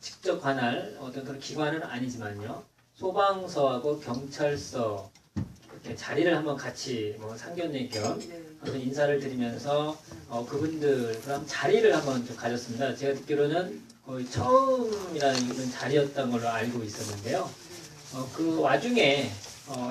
직접 관할 어떤 그런 기관은 아니지만요. 소방서하고 경찰서 이렇게 자리를 한번 같이 뭐 상견례 겸 한번 인사를 드리면서 그분들 그럼 자리를 한번 좀 가졌습니다. 제가 듣기로는 거의 처음이라는 자리였던 걸로 알고 있었는데요. 그 와중에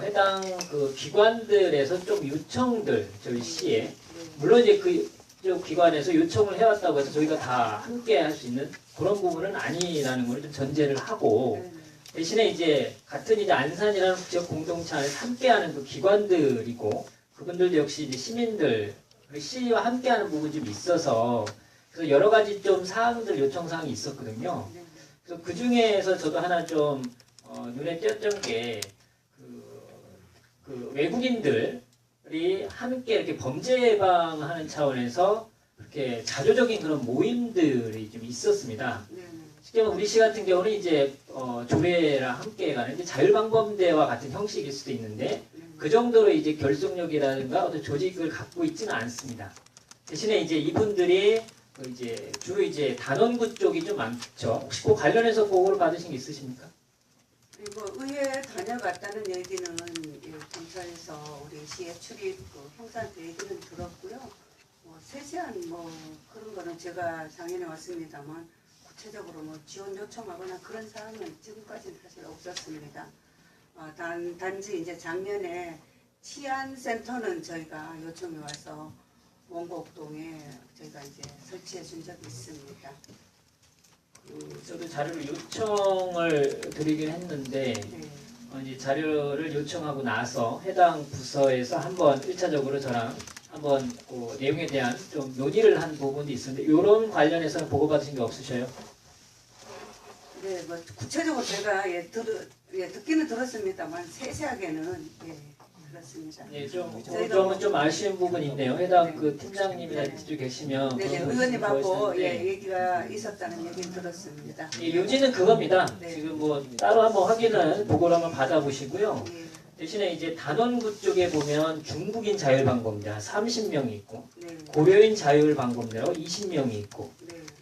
해당 그 기관들에서 좀 요청들 저희 시에 물론 이제 그쪽 기관에서 요청을 해왔다고 해서 저희가 다 함께 할 수 있는 그런 부분은 아니라는 걸 좀 전제를 하고 대신에 이제 같은 이제 안산이라는 지역 공동체 안에서 함께하는 그 기관들이고 그분들도 역시 이제 시민들 시와 함께하는 부분이 좀 있어서 그래서 여러 가지 좀 사항들 요청 사항이 있었거든요. 그래서 그 중에서 저도 하나 좀 눈에 띄었던 게 그 외국인들이 함께 이렇게 범죄 예방하는 차원에서 이렇게 자조적인 그런 모임들이 좀 있었습니다. 쉽게 말하면 우리 시 같은 경우는 이제 조례랑 함께 가는 이제 자율방범대와 같은 형식일 수도 있는데 그 정도로 이제 결속력이라든가 어떤 조직을 갖고 있지는 않습니다. 대신에 이제 이분들이 이제 주로 이제 단원구 쪽이 좀 많죠. 혹시 그 관련해서 보고를 받으신 게 있으십니까? 뭐 의회에 다녀갔다는 얘기는 경찰에서 우리 시에 출입 형사한테 얘기는 들었고요. 세세한 뭐 그런 거는 제가 작년에 왔습니다만 구체적으로 뭐 지원 요청하거나 그런 사항은 지금까지는 사실 없었습니다. 단지 이제 작년에 치안센터는 저희가 요청이 와서 원곡동에 저희가 이제 설치해 준 적이 있습니다. 저도 자료를 요청을 드리긴 했는데 이제 자료를 요청하고 나서 해당 부서에서 한번 1차적으로 저랑 한번 그 내용에 대한 좀 논의를 한 부분도 있었는데 이런 관련해서는 보고받으신 게 없으셔요? 네, 뭐 구체적으로 제가 듣기는 들었습니다만 세세하게는 그렇습니다. 네, 좀 아쉬운 부분이 있네요. 해당 그 팀장님이나 이쪽 계시면 네, 의원님하고 얘기가 있었다는 얘기는 들었습니다. 요지는 그겁니다. 지금 뭐 따로 한번 확인을 보고를 한번 받아보시고요. 대신에 이제 단원구 쪽에 보면 중국인 자율방범대 30명이 있고 고려인 자율방범대라고 20명이 있고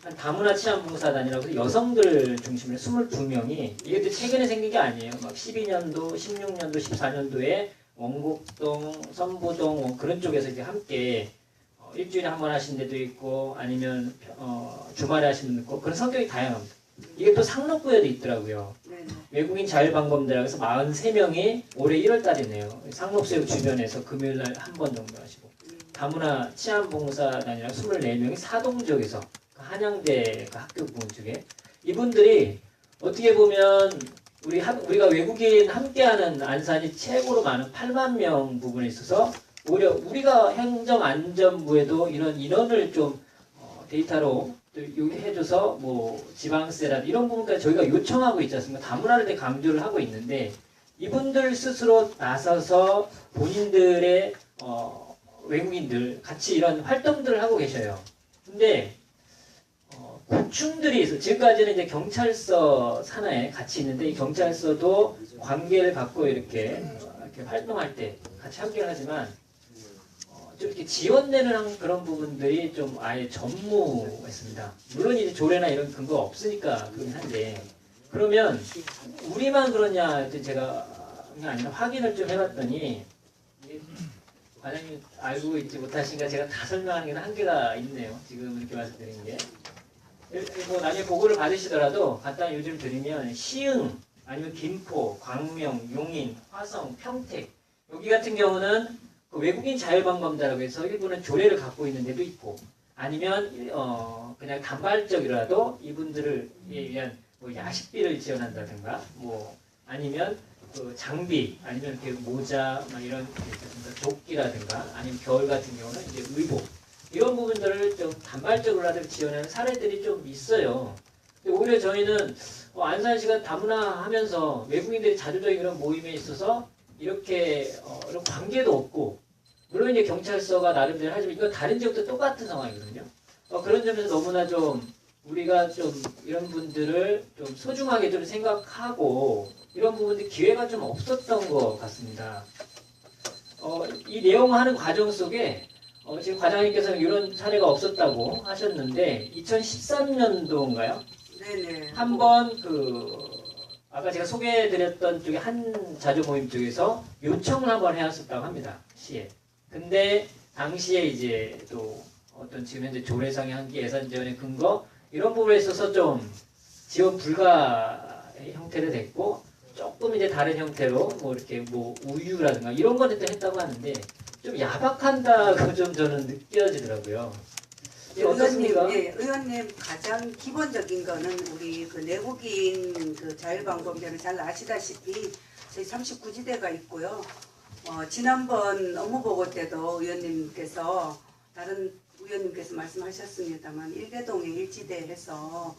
한 다문화 치안봉사단이라고 해서 여성들 중심으로 22명이 이게 또 최근에 생긴 게 아니에요. 막 12년도, 16년도, 14년도에 원곡동, 선보동 그런 쪽에서 이제 함께 일주일에 한 번 하신 데도 있고 아니면 주말에 하시는 분도 있고 그런 성격이 다양합니다. 이게 또 상록구에도 있더라고요. 외국인 자율방범대라고 해서 43명이 올해 1월달이네요. 상록수역 주변에서 금요일날 한 번 정도 하시고 다문화 치안봉사단이랑 24명이 사동지역에서 한양대 학교 부분 쪽에 이분들이 어떻게 보면 우리가 외국인 함께하는 안산이 최고로 많은 8만 명 부분에 있어서 오히려 우리가 행정안전부에도 이런 인원을 좀 데이터로 해줘서 뭐 지방세라든지 이런 부분까지 저희가 요청하고 있지 않습니까? 다문화를 되게 강조를 하고 있는데 이분들 스스로 나서서 본인들의 외국인들 같이 이런 활동들을 하고 계셔요. 근데 고충들이 있어. 지금까지는 이제 경찰서 산하에 같이 있는데 이 경찰서도 관계를 갖고 이렇게 활동할 때 같이 함께 하지만 좀 이렇게 지원되는 그런 부분들이 좀 아예 전무했습니다. 물론 이제 조례나 이런 근거가 없으니까 그러긴 한데 그러면 우리만 그러냐 제가 아니라 확인을 좀 해봤더니 과장님 알고 있지 못하신가 제가 다 설명하는 게 한계가 있네요. 지금 이렇게 말씀드린 게. 뭐 나중에 보고를 받으시더라도 간단히 요즘 드리면 시흥 아니면 김포, 광명, 용인, 화성, 평택 여기 같은 경우는 그 외국인 자율방범대라고 해서 일부는 조례를 갖고 있는 데도 있고 아니면 그냥 단발적이라도 이분들을 위한 뭐 야식비를 지원한다든가 뭐 아니면 그 장비 아니면 이렇게 모자 막 이런 조끼라든가 아니면 겨울 같은 경우는 이제 의복 이런 부분들을 좀 단발적으로라도 지원하는 사례들이 좀 있어요. 근데 오히려 저희는 안산시가 다문화 하면서 외국인들이 자주적인 그런 모임에 있어서 이렇게 이런 관계도 없고 물론 이제 경찰서가 나름대로 하지만 이건 다른 지역도 똑같은 상황이거든요. 그런 점에서 너무나 좀 우리가 좀 이런 분들을 좀 소중하게 좀 생각하고 이런 부분들 기회가 좀 없었던 것 같습니다. 이 내용을 하는 과정 속에 지금 과장님께서는 이런 사례가 없었다고 하셨는데 2013년도인가요? 네네. 한번 아까 제가 소개해드렸던 쪽에 한 자주 모임 쪽에서 요청을 한번 해왔었다고 합니다. 시에. 근데 당시에 이제 또 어떤 지금 현재 조례상의 한계 예산 지원의 근거 이런 부분에 있어서 좀 지원 불가 형태로 됐고 조금 이제 다른 형태로 뭐 이렇게 뭐 우유라든가 이런 거는 또 했다고 하는데 좀 야박한다고 좀 저는 느껴지더라고요. 이게 어떻습니까? 의원님 가장 기본적인 거는 우리 그 내국인 그 자율방법제는 잘 아시다시피 저희 39지대가 있고요. 지난번 업무보고 때도 의원님께서 다른 의원님께서 말씀하셨습니다만 일개동에 일지대해서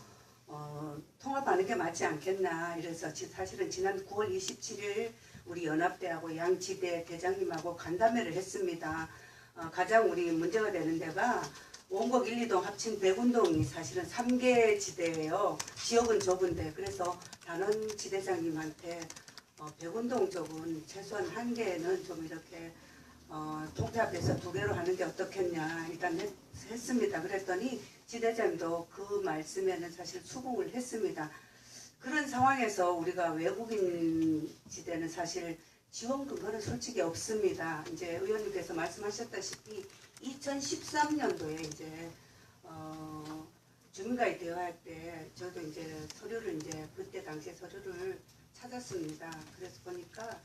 통합하는 게 맞지 않겠나 이래서 사실은 지난 9월 27일 우리 연합대하고 양지대 대장님하고 간담회를 했습니다. 가장 우리 문제가 되는 데가 원곡 1, 2동 합친 백운동이 사실은 3개 지대예요. 지역은 좁은데 그래서 단원 지대장님한테 백운동 쪽은 최소한 1개는 좀 이렇게 통폐합해서 2개로 하는 게 어떻겠냐 일단 했습니다. 그랬더니 지대장도 그 말씀에는 사실 수긍을 했습니다. 그런 상황에서 우리가 외국인 지대는 사실 지원 근거는 솔직히 없습니다. 이제 의원님께서 말씀하셨다시피 2013년도에 이제 주민가입 대화할 때 저도 이제 서류를 이제 그때 당시에 서류를 찾았습니다. 그래서 보니까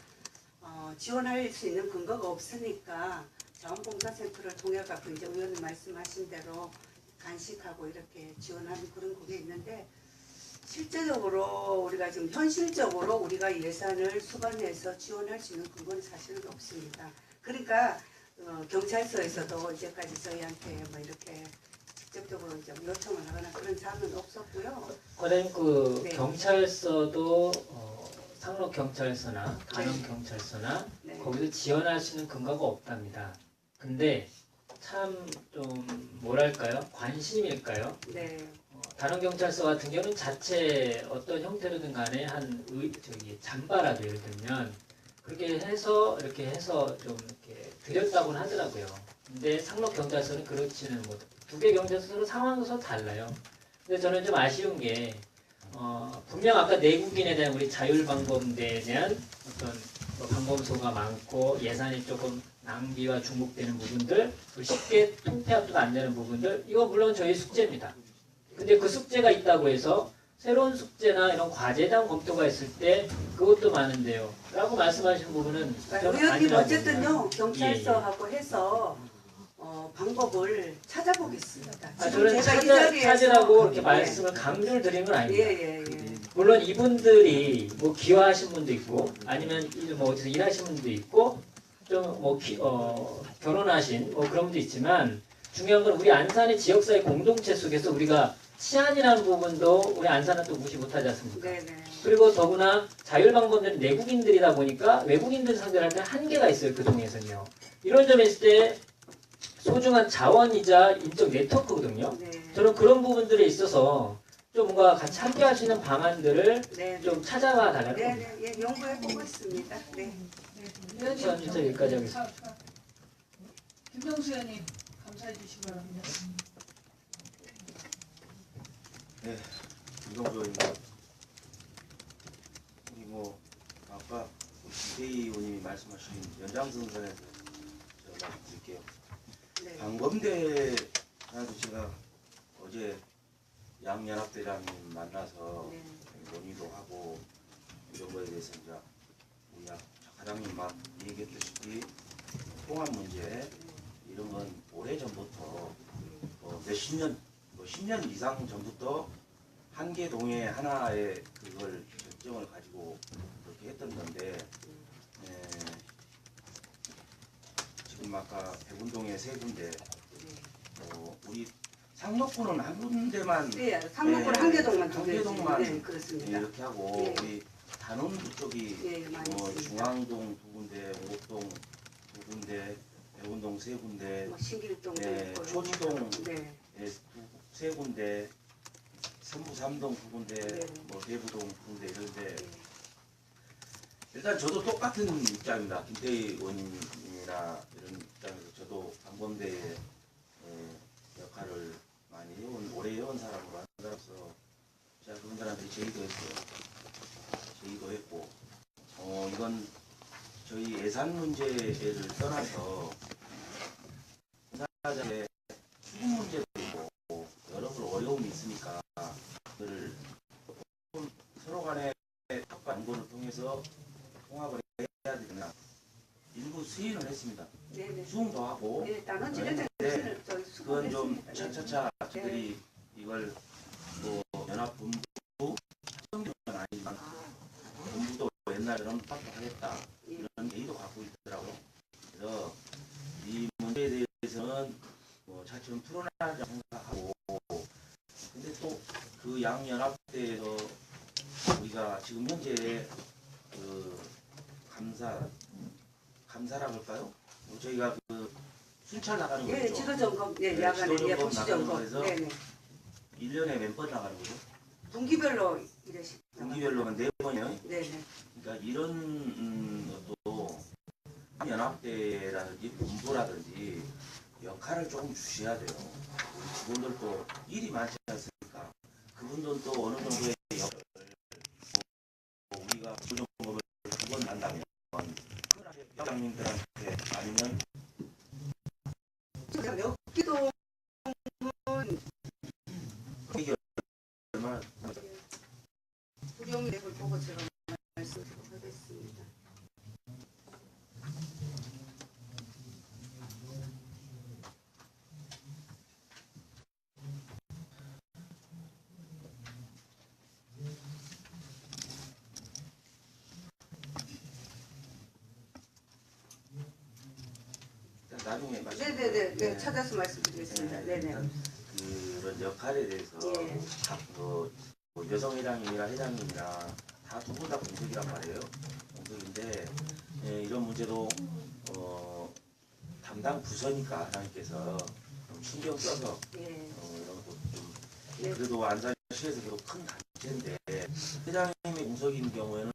지원할 수 있는 근거가 없으니까 자원봉사센터를 통해 갖고 이제 의원님 말씀하신 대로 간식하고 이렇게 지원하는 그런 그게 있는데 실제적으로 우리가 지금 현실적으로 우리가 예산을 수반해서 지원할 수 있는 근거는 사실은 없습니다. 그러니까 경찰서에서도 이제까지 저희한테 뭐 이렇게 직접적으로 이제 요청을 하거나 그런 사항은 없었고요. 과장님 네. 경찰서도 상록경찰서나 단원경찰서나 네. 거기서 지원할 수 있는 근거가 없답니다. 근데 참 좀 뭐랄까요? 관심일까요? 네. 단원경찰서 같은 경우는 자체 어떤 형태로든 간에 잠바라도 예를 들면 그렇게 해서 이렇게 해서 좀 이렇게 드렸다고는 하더라고요. 근데 상록경찰서는 그렇지는 못. 2개 경찰서는 상황도 달라요. 근데 저는 좀 아쉬운 게 분명 아까 내국인에 대한 우리 자율방범대에 대한 어떤 방범소가 많고 예산이 조금 낭비와 중복되는 부분들, 쉽게 통폐합도 안 되는 부분들, 이거 물론 저희 숙제입니다. 근데 그 숙제가 있다고 해서 새로운 숙제나 이런 과제당 검토가 있을 때 그것도 많은데요. 라고 말씀하신 부분은 저는 의원님 아니라고 어쨌든요 봅니다. 경찰서하고 해서 방법을 찾아보겠습니다. 저는 제가 이 자리에서 찾으라고 이렇게 예. 말씀을 강조를 드리는 건 아닙니다. 예. 물론 이분들이 뭐 기화하신 분도 있고 아니면 뭐 어디서 일하신 분도 있고 좀 뭐 결혼하신 뭐 그런 분도 있지만 중요한 건 우리 안산의 지역사회 공동체 속에서 우리가 치안이라는 부분도 우리 안산은 또 무시 못하지 않습니까? 네네. 그리고 더구나 자율방범대는 내국인들이다 보니까 외국인들 상대로 할 때 한계가 있어요. 그 동에서는요. 이런 점에 있을 때 소중한 자원이자 인적 네트워크거든요. 네. 저는 그런 부분들에 있어서 좀 뭔가 같이 함께 할 수 있는 방안들을 네. 좀 찾아와 달라는 겁니다. 네네. 예, 연구해보고 있습니다. 네. 전 진짜 여기까지 하겠습니다. 김병수 의원님 감사해 주시기 바랍니다. 네, 김동조 의원입니다. 우리 아까 이대희 의원님이 말씀하신 연장선상에서 제가 말씀드릴게요. 네. 방범대라도 제가 어제 양연합대장님 만나서 네. 논의도 하고 이런 거에 대해서 이제 우리 과장님 막 얘기했다시피 통합 문제 이런 건 오래전부터 몇십 년, 10년 이상 전부터 한 개 동에 하나의 그걸 결정을 가지고 그렇게 했던 건데 지금 아까 백운동에 3군데 우리 상록구는 한 군데만 네, 상록군 네, 한개동만 한 개동만 네, 그렇습니다. 이렇게 하고 네. 우리 단원구 쪽이 예, 많이 있습니다. 중앙동 2군데, 오곡동 2군데, 백운동 3군데, 뭐 신길동도 네, 있고 초지동 네. 3군데, 선부 3동 2군데, 네. 뭐 대부동 2군데 이런데 일단 저도 똑같은 입장입니다. 김태희 의원님이나 이런 입장에서 저도 제가 그분들한테 제의도 했어요. 제의도 했고 이건 저희 예산 문제를 떠나서 사자의 수급 문제도 있고 여러 가지 어려움이 있으니까 그를 서로 간의 협과 연구를 통해서 통합을 해야 되나 일부 수인을 했습니다. 네네. 수긍도 하고 네, 단원 지내는 네. 저희 그건 좀 수고했습니다. 차차차 저희들이 이걸 뭐 연합본부 합성기는 아니지만 본부도 옛날처럼 합격하겠다 이런 얘기도 갖고 있더라고요. 그래서 이 문제에 대해서는 뭐 차츰 풀어나가자 생각하고 근데 또 그 양연합대에서 우리가 지금 현재 그 감사라고 할까요? 저희가 그 순찰 나가는 거 예, 있죠. 지도 점검, 예, 네, 야간에 지도 예, 점검 복시 나가는 점검, 거에서 네네. 1년에 몇 번 나가는 거죠? 분기별로 이래씩. 분기별로는 4번이요. 네네. 그러니까 이런 것도 연합대라든지 본부라든지 역할을 조금 주셔야 돼요. 우리 직원들도 일이 많지 않습니까? 그분들도 어느 정도의 역할을 우리가 부정법을 2번 난다면 회장님들한테 아니면 여기도 얼마나 부령lep을 보고 제가 말씀드리겠습니다. 나중에 네네네. 네, 찾아서 말씀드리겠습니다. 네네. 일단 그런 역할에 대해서 예. 뭐 여성회장님이나 회장님이나 다 두 분 다 공석이란 말이에요. 공석인데 이런 문제도 담당 부서니까 하나님께서 좀 신경 써서 예. 이런 것도 좀 네. 그래도 안산시에서 그래도 큰 단체인데 회장님이 공석인 경우에는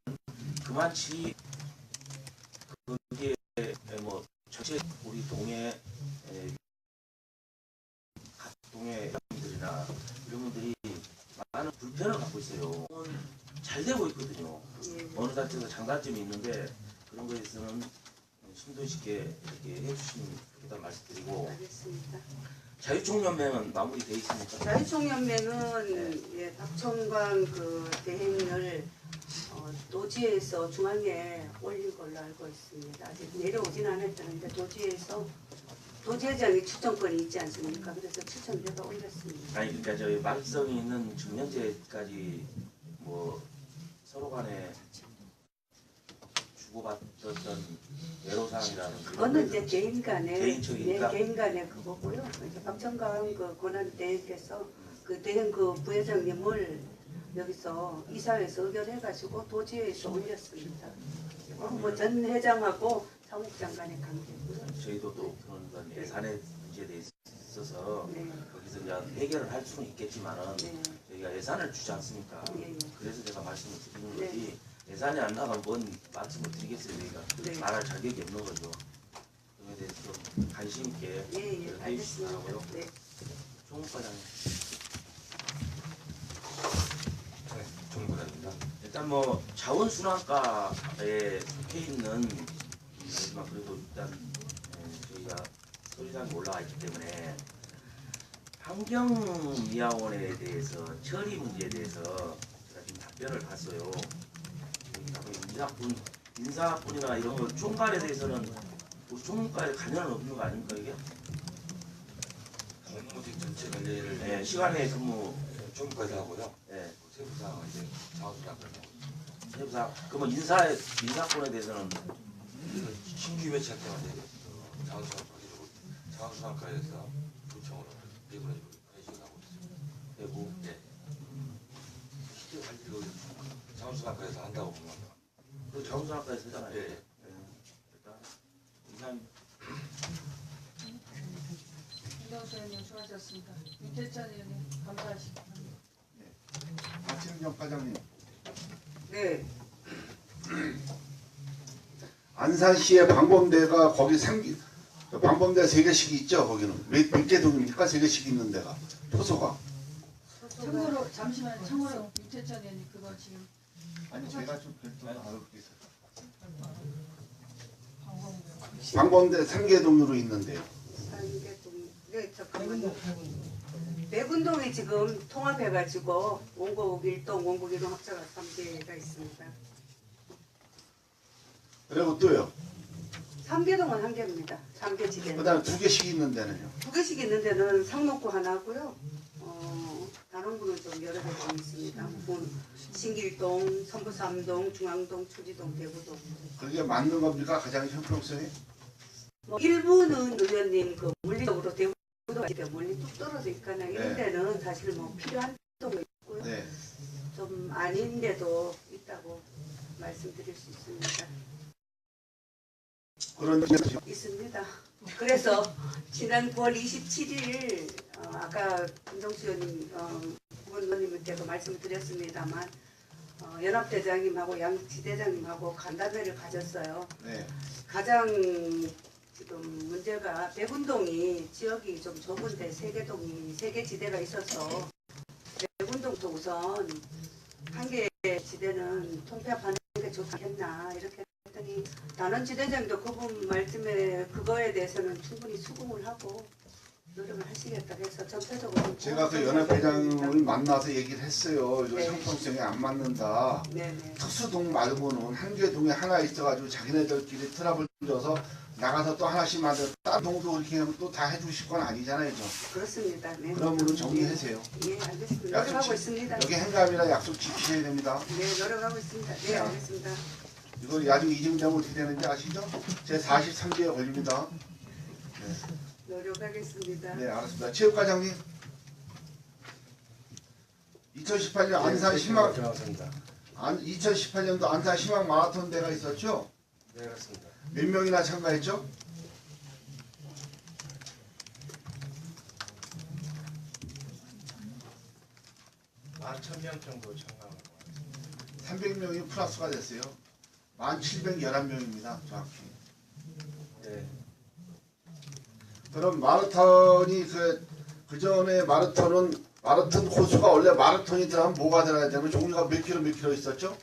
그만치 그게 뭐 전체 우리 동해 각 동해 회장님들이나 이런 분들이 많은 불편을 갖고 있어요. 잘 되고 있거든요. 예. 어느 단체에서 장단점이 있는데 그런 거에 대해서는 심도 있게 이렇게 해주시면 좋겠다 말씀드리고 알겠습니다. 자유총연맹은 마무리돼 있습니까? 자유총연맹은 예, 박청광 그 대행을 도지에서 중앙에 올린 걸로 알고 있습니다. 아직 내려오진 않았다는데 도지회장이 추천권이 있지 않습니까? 그래서 추천돼서 올렸습니다. 아니 그러니까 저희 말성이 있는 지금 현재까지 뭐 서로 간에 주고받았던 애로사항이라는 그거는 이제 개인 간의 개인적이니까? 개인 간의 그거고요. 이제 박청광 그 권한 대행께서 그 대행 그 부회장님을 여기서 이사회에서 의결해가지고 도지회에서 올렸습니다. 뭐 전 회장하고 사무장 간의 관계고요. 저희도 또 그런 건 예산의 문제에 대해 있어서 네. 거기서 이제 해결을 할 수는 있겠지만은 네. 저희가 예산을 주지 않습니까? 예, 예. 그래서 제가 말씀을 드리는 네. 거지 예산이 안 나가면 뭔 말씀을 드리겠어요. 저희가 네. 말할 자격이 없는 거죠. 그에 대해서 좀 관심 있게 예, 예, 해주시기 알겠습니다. 바라고요. 네. 총무과장님. 네, 정부입니다. 일단 뭐 자원순환과에 속해 있는 하지만 그래도 일단 저희가 소리상에 올라와 있기 때문에 환경미화원에 대해서 처리 문제에 대해서 제가 지금 답변을 봤어요. 저희가 뭐 인사뿐이나 이런 거 총괄에 대해서는 우리 총무과에 관여는 없는 거 아닙니까 이게? 공무직 전체 관리를 네, 시간에 근무. 정부까지 하고요. 네. 세부사항은 이제 자원순환 관련. 해보자. 그러면 인사권에 대해서는 신규 배치할 때마다 자원순환 관리로 자원순환과에서 도청으로 배분을 해주고 있습니다. 되고. 네. 실제 관리를 자원순환과에서 한다고 보면 그 자원순환과에서 하잖아요. 네. 일단 인사 김경수 의원님 수고하셨습니다. 윤태찬 의원님 감사하십니다. 박진경 과장님, 네. 안산시의 방범대가 거기 방범대 3개씩 있죠. 거기는 몇 개 동입니까? 3개씩 있는 데가 표소가 참고로 잠시만 참고로 윤태찬 의원님 그거 지금 아니 제가 좀 별도로 알고 있어요. 방송 방범대 상계동으로 있는데요. 상계동. 네, 잠깐만요. 백운동이 지금 통합해가지고 원곡 1동, 원곡 1동 합쳐가 3개가 있습니다. 그리고 또요. 상계동은 한 개입니다. 상계 지대. 그다음에 2개씩 있는 데는요. 2개씩 있는 데는 상록구 하나고요. 단원구는 좀 여러 개가 있습니다. 신길동, 선부3동, 중앙동, 초지동, 대구동. 그게 맞는 겁니까? 가장 형평성이? 뭐 일부는 의원님 그 물리적으로 대구도 멀리 뚝 떨어져 있거나 이런 네. 데는 사실 뭐 필요한 데도 있고요. 네. 좀 아닌 데도 있다고 말씀드릴 수 있습니다. 그런 있습니다. 그래서 지난 9월 27일 아까 김동수 의원님 의원님께서 말씀을 드렸습니다만 연합대장님하고 양지대장님하고 간담회를 가졌어요. 네. 가장 지금 문제가 백운동이 지역이 좀 좁은데 세 개 지대가 있어서 백운동도 우선 한 개 지대는 통폐합하는 게 좋지 않겠나 이렇게 했더니 단원 지대장도 그분 말씀에 그거에 대해서는 충분히 수긍을 하고 노력을 하시겠다 해서 전체적으로 제가 그 연합회장을 만나서 얘기를 했어요. 이거 네. 형평성이 안 맞는다. 네네. 특수동 말고는 한 개 동에 하나 있어가지고 자기네들끼리 트러블 줘서 나가서 또 하나씩 만들어 다른 동도 이렇게 하면 또 다 해주실 건 아니잖아요. 좀. 그렇습니다. 네. 그러므로 정리하세요. 예, 알겠습니다. 약속 노력하고 지- 있습니다. 여기 행감이라 약속 지키셔야 됩니다. 네, 노력하고 있습니다. 네, 알겠습니다. 이거 나중에 이중되면 어떻게 되는지 아시죠? 제 43개에 걸립니다. 노력하겠습니다. 네, 알았습니다. 체육과장님. 2018년 안산 희망 들어갔습니다. 2018년도 안산 희망 마라톤 대회가 있었죠? 네, 그렇습니다. 몇 명이나 참가했죠? 한 1,000명 정도 참가한 것 같습니다. 300명이 플러스가 됐어요. 1711명입니다. 정확히. 네. 그럼 마라톤이 그 전에 마라톤 코스가 원래 마라톤이 들어가면 뭐가 들어야 되는 종류가 몇 킬로 있었죠?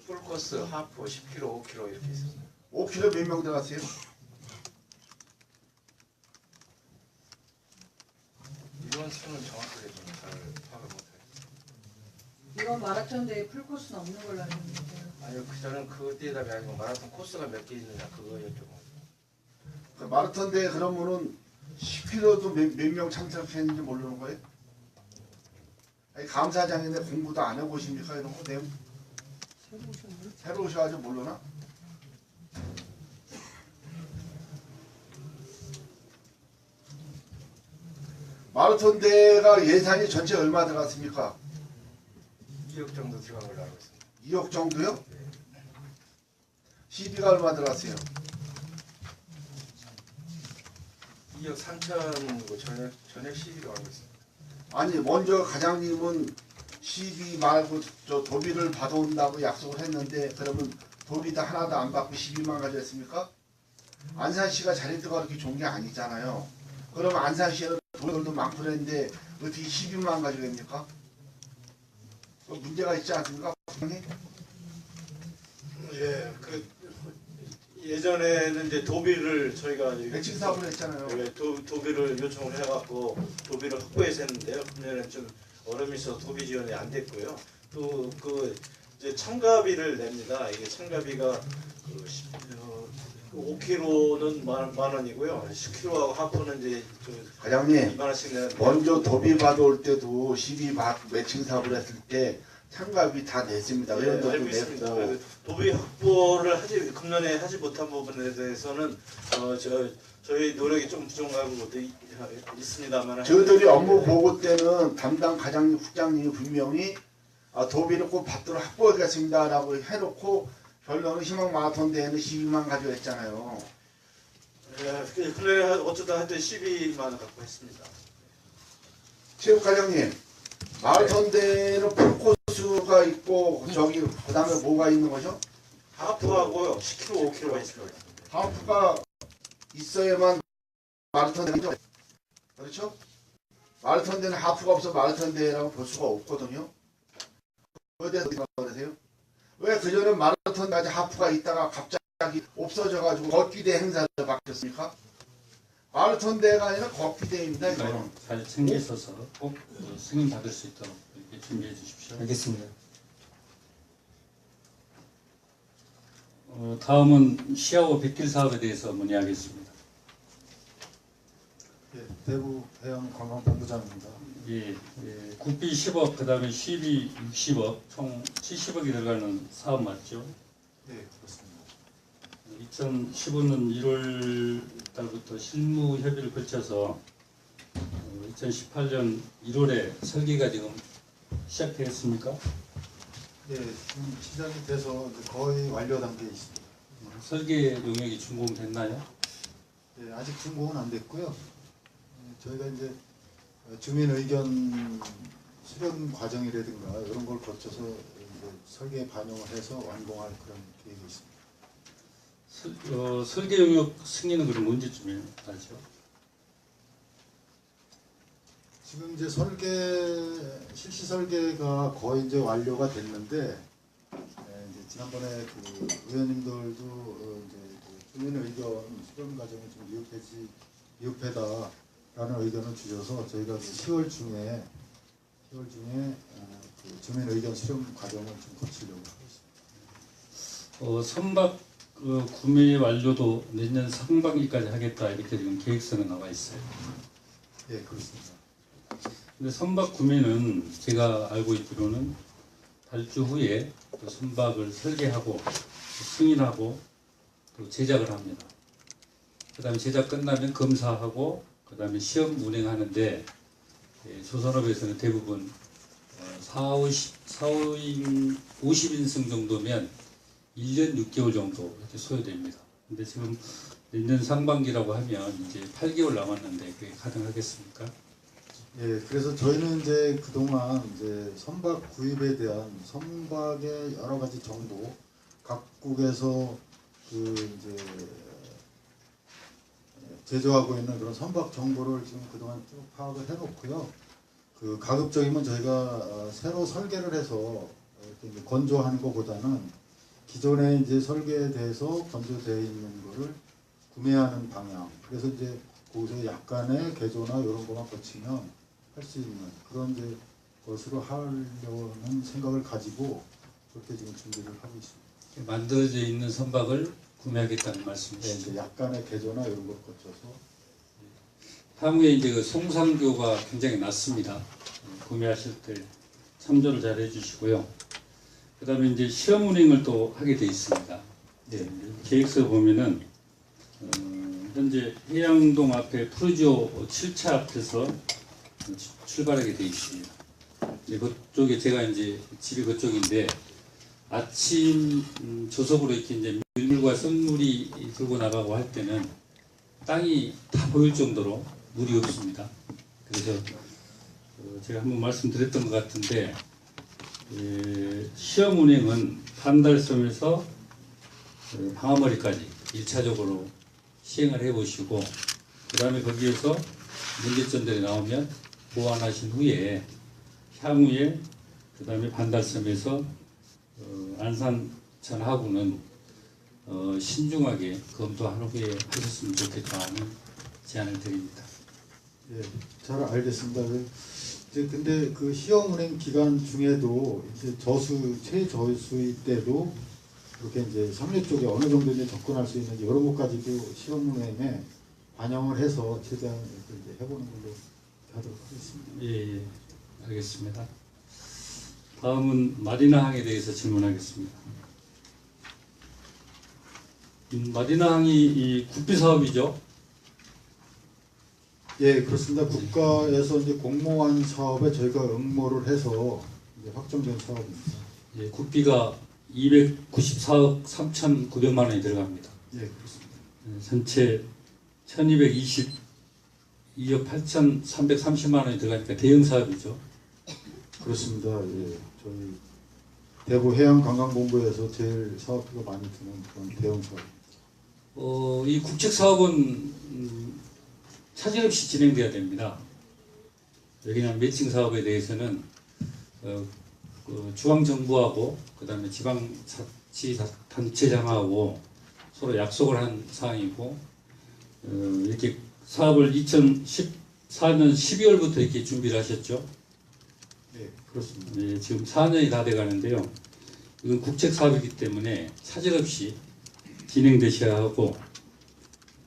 풀코스, 하프, 10km, 5km 이렇게 있습니다. 5킬로 몇 명 들어갔어요? 이런 수는 정확하게 좀 잘 파악을 못해요. 이번 마라톤 대회 풀코스는 없는 걸로 알고 있는데요. 아니요, 저는 그 대답이 아니고 마라톤 코스가 몇 개 있느냐 그거 여쭤보고. 그 마라톤 대회 그러면은 10킬로도 몇 명 참석했는지 모르는 거예요? 아니, 감사장인데 공부도 안 해보십니까? 이런 거 내용? 새로 오셔가지고 모르나? 마라톤 대회가 예산이 전체 얼마 들어갔습니까? 2억 정도 들어간 걸로 알고 있습니다. 2억 정도요? 시비가 얼마 들어갔어요? 2억 3천이고 전액 시비로 알고 있습니다. 아니 먼저 과장님은 시비 말고 저 도비를 받아온다고 약속을 했는데 그러면 도비도 하나도 안 받고 시비만 가져왔습니까? 안산시가 자리도가 그렇게 좋은 게 아니잖아요. 그러면 안산시에는 도비들도 많고 그랬는데 어떻게 시비만 가져갑니까? 그 문제가 있지 않습니까? 예, 그 예전에는 이제 도비를 저희가 매칭 사업을 했잖아요. 예, 도비를 요청을 해갖고 도비를 확보해서 했는데요. 금년에는 좀 어려움이 있어서 도비 지원이 안 됐고요. 또 그 이제 참가비를 냅니다. 이게 참가비가 그 5kg는 만 원이고요. 10kg하고 하프는 이제 과장님 2만 원씩 내는. 먼저 도비 받아올 때도 시비 매칭 사업을 했을 때 참가비 다 냈습니다. 예, 의원들도 알고 있습니다. 냈고 도비 확보를 금년에 하지 못한 부분에 대해서는 저희 노력이 좀 부족한 것도 있습니다만 저희들이 업무 보고 때는 담당 과장님, 국장님이 분명히 도비를 꼭 받도록 확보하겠습니다라고 해놓고 결론은 희망 마라톤 대회는 12만 가져왔잖아요. 금년에 어쩌다 하여튼 12만 원 갖고 했습니다. 체육과장님, 마라톤 대회는 풀코스가 있고 저기 그다음에 뭐가 있는 거죠? 하프하고요 10kg, 5kg가 있습니다. 하프가 있어야만 마라톤 대회죠. 그렇죠? 마라톤 대회는 하프가 없어 마라톤 대회라고 볼 수가 없거든요. 그거에 대해서 어떻게 생각하세요? 왜 그전에 마라톤까지 하프가 있다가 갑자기 없어져가지고 걷기대 행사로 바뀌었습니까? 마라톤 대회가 아니라 걷기대회입니다. 이거는. 잘 챙겨 있어서 꼭 승인 받을 수 있도록 이렇게 준비해 주십시오. 알겠습니다. 다음은 시하고 백길 사업에 대해서 문의하겠습니다. 예, 대구 해양관광본부장입니다. 예, 국비 10억, 그 다음에 시비 60억, 총 70억이 들어가는 사업 맞죠? 예, 그렇습니다. 2015년 1월 달부터 실무 협의를 거쳐서 2018년 1월에 설계가 지금 시작되었습니까? 예, 지금 시작이 돼서 이제 거의 완료 단계에 있습니다. 설계 용역이 준공됐나요? 예, 아직 준공은 안 됐고요. 저희가 이제 주민 의견 수렴 과정이라든가 이런 걸 거쳐서 이제 설계에 반영을 해서 완공할 그런 계획이 있습니다. 설계 용역 승인은 그럼 언제쯤에 하죠? 지금 이제 실시 설계가 거의 이제 완료가 됐는데, 이제 지난번에 그 의원님들도 이제 그 주민 의견 수렴 과정이 좀 미흡하다라는 의견을 주셔서 저희가 10월 중에 그 주민 의견 수렴 과정을 좀 거치려고 하고 있습니다. 선박 구매 완료도 내년 상반기까지 하겠다 이렇게 지금 계획서가 나와 있어요. 예, 그렇습니다. 근데 선박 구매는 제가 알고 있기로는 발주 후에 또 선박을 설계하고 승인하고 또 제작을 합니다. 그 다음에 제작 끝나면 검사하고 그 다음에 시험 운행하는데 조선업에서는 대부분 50인승 정도면 1년 6개월 정도 이렇게 소요됩니다. 근데 지금 내년 상반기라고 하면 이제 8개월 남았는데 그게 가능하겠습니까? 예, 그래서 저희는 이제 그동안 이제 선박 구입에 대한 선박의 여러 가지 정보, 각국에서 그 이제 제조하고 있는 그런 선박 정보를 지금 그동안 쭉 파악을 해놓고요. 그 가급적이면 저희가 새로 설계를 해서 이렇게 건조하는 것보다는 기존에 이제 설계에 대해서 건조되어 있는 거를 구매하는 방향. 그래서 이제 거기서 약간의 개조나 이런 것만 거치면 할 수 있는 그런 이제 것으로 하려는 생각을 가지고 그렇게 지금 준비를 하고 있습니다. 만들어져 있는 선박을 구매하겠다는 네, 말씀이시죠? 이제 약간의 개조나 이런 걸 거쳐서 향후에 이제 그 송산교가 굉장히 낮습니다. 구매하실 때 참조를 잘 해주시고요. 그 다음에 이제 시험 운행을 또 하게 돼 있습니다. 네, 계획서 보면은 현재 해양동 앞에 푸르지오 7차 앞에서 출발하게 돼 있습니다. 이제 그쪽에 제가 이제 집이 그쪽인데 아침 조석으로 이렇게 이제 밀물과 썰물이 들고 나가고 할 때는 땅이 다 보일 정도로 물이 없습니다. 그래서 제가 한번 말씀드렸던 것 같은데 시험 운행은 판달섬에서 방아머리까지 1차적으로 시행을 해보시고 그 다음에 거기에서 문제점들이 나오면 보완하신 후에 향후에 그 다음에 반달섬에서 안산천하고는 신중하게 검토한 후에 하셨으면 좋겠다는 제안을 드립니다. 예, 잘 알겠습니다. 이제 근데 그 시험 운행 기간 중에도 이제 최저수일 때도 이렇게 이제 상류 쪽에 어느 정도 이제 접근할 수 있는지 이런 것까지도 시험 운행에 반영을 해서 최대한 이제 해보는 걸로 하도록 하겠습니다. 예, 알겠습니다. 다음은 마리나항에 대해서 질문하겠습니다. 마리나항이 이 국비 사업이죠? 예, 그렇습니다. 국가에서 이제 공모한 사업에 저희가 응모를 해서 이제 확정된 사업입니다. 예, 국비가 294억 3,900만 원이 들어갑니다. 예, 그렇습니다. 전체 1,222억 8,330만 원이 들어가니까 대형 사업이죠. 그렇습니다. 예, 저희 대구 해양관광본부에서 제일 사업비가 많이 드는 그런 대형 사업입니다. 이 국책 사업은 차질 없이 진행돼야 됩니다. 여기는 매칭 사업에 대해서는 그 중앙정부하고 그다음에 지방자치단체장하고 서로 약속을 한 사항이고 이렇게 사업을 2014년 12월부터 이렇게 준비를 하셨죠. 네, 그렇습니다. 네, 지금 4년이 다 돼가는데요. 이건 국책 사업이기 때문에 차질 없이 진행되셔야 하고,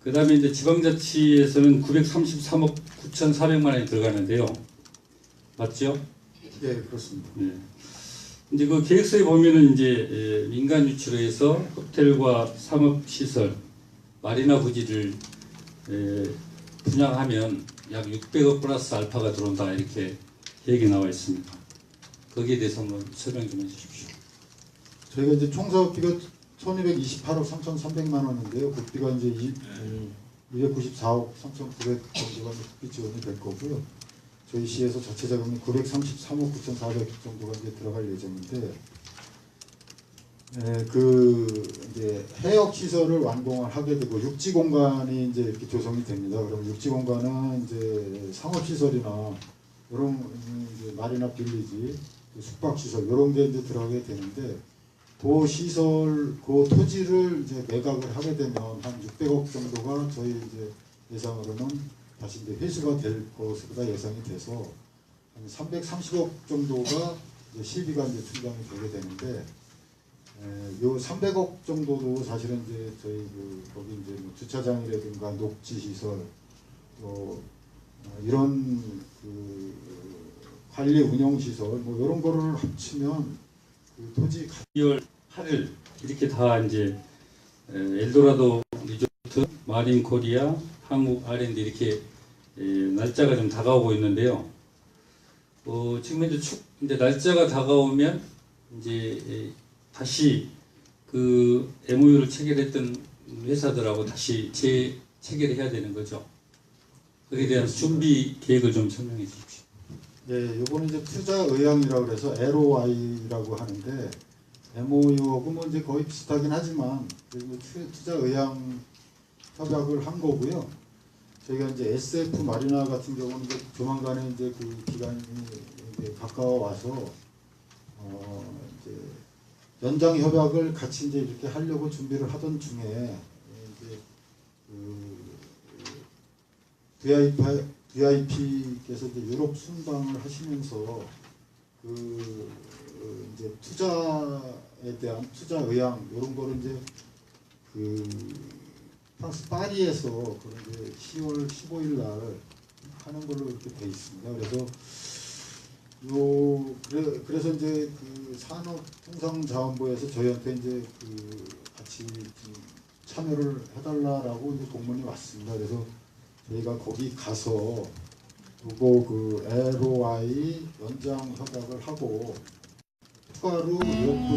그 다음에 이제 지방자치에서는 933억 9,400만 원이 들어가는데요. 맞죠? 네, 그렇습니다. 네. 이제 그 계획서에 보면은 이제 민간 유치로 해서 호텔과 상업시설, 마리나 부지를 분양하면 약 600억 플러스 알파가 들어온다 이렇게 계획이 나와 있습니다. 거기에 대해서 한번 설명 좀 해주십시오. 저희가 이제 총 사업비가 1,228억 3,300만 원인데요. 국비가 이제 294억 3,900 정도가 국비 지원이 될 거고요. 저희 시에서 자체 자금이 933억 9,400 정도가 이제 들어갈 예정인데, 그 이제 해역 시설을 완공을 하게 되고 육지 공간이 이제 이렇게 조성이 됩니다. 그럼 육지 공간은 이제 상업 시설이나 이런 이제 마리나 빌리지, 숙박 시설 이런 게 이제 들어가게 되는데, 그 시설, 그 토지를 이제 매각을 하게 되면 한 600억 정도가 저희 이제 예상으로는 다시 이제 회수가 될 것으로 예상이 돼서 한 330억 정도가 이제 실비가 이제 충당이 되게 되는데, 요 300억 정도도 사실은 이제 저희 그 거기 이제 뭐 주차장이라든가 녹지 시설 이런 그 관리 운영 시설 뭐 이런 거를 합치면 그 토지 2월 8일 이렇게 다 이제 엘도라도 리조트, 마린 코리아, 한국 R&D 이렇게 날짜가 좀 다가오고 있는데요. 지금 이제 날짜가 다가오면 이제 다시 그 MOU를 체결했던 회사들하고 다시 재체결을 해야 되는 거죠. 거기에 대한 준비 계획을 좀 설명해 주십시오. 네, 요거는 이제 투자 의향이라고 그래서 LOI라고 하는데, MOU하고 뭐 이제 거의 비슷하긴 하지만 투자 의향 협약을 한 거고요. 저희가 이제 SF 마리나 같은 경우는 이제 조만간에 이제 그 기간이 이제 가까워 와서 이제 연장 협약을 같이 이제 이렇게 하려고 준비를 하던 중에 이제 그 VIP께서 이제 유럽 순방을 하시면서 그 이제 투자에 대한 투자 의향 이런 거를 이제 그 프랑스 파리에서 그런 이제 10월 15일 날 하는 걸로 이렇게 돼 있습니다. 그래서 이제 그 산업통상자원부에서 저희한테 이제 그 같이 좀 참여를 해달라라고 이제 공문이 왔습니다. 그래서 저희가 거기 가서 그거 그 LOI 연장 협약을 하고 추가로 2억 불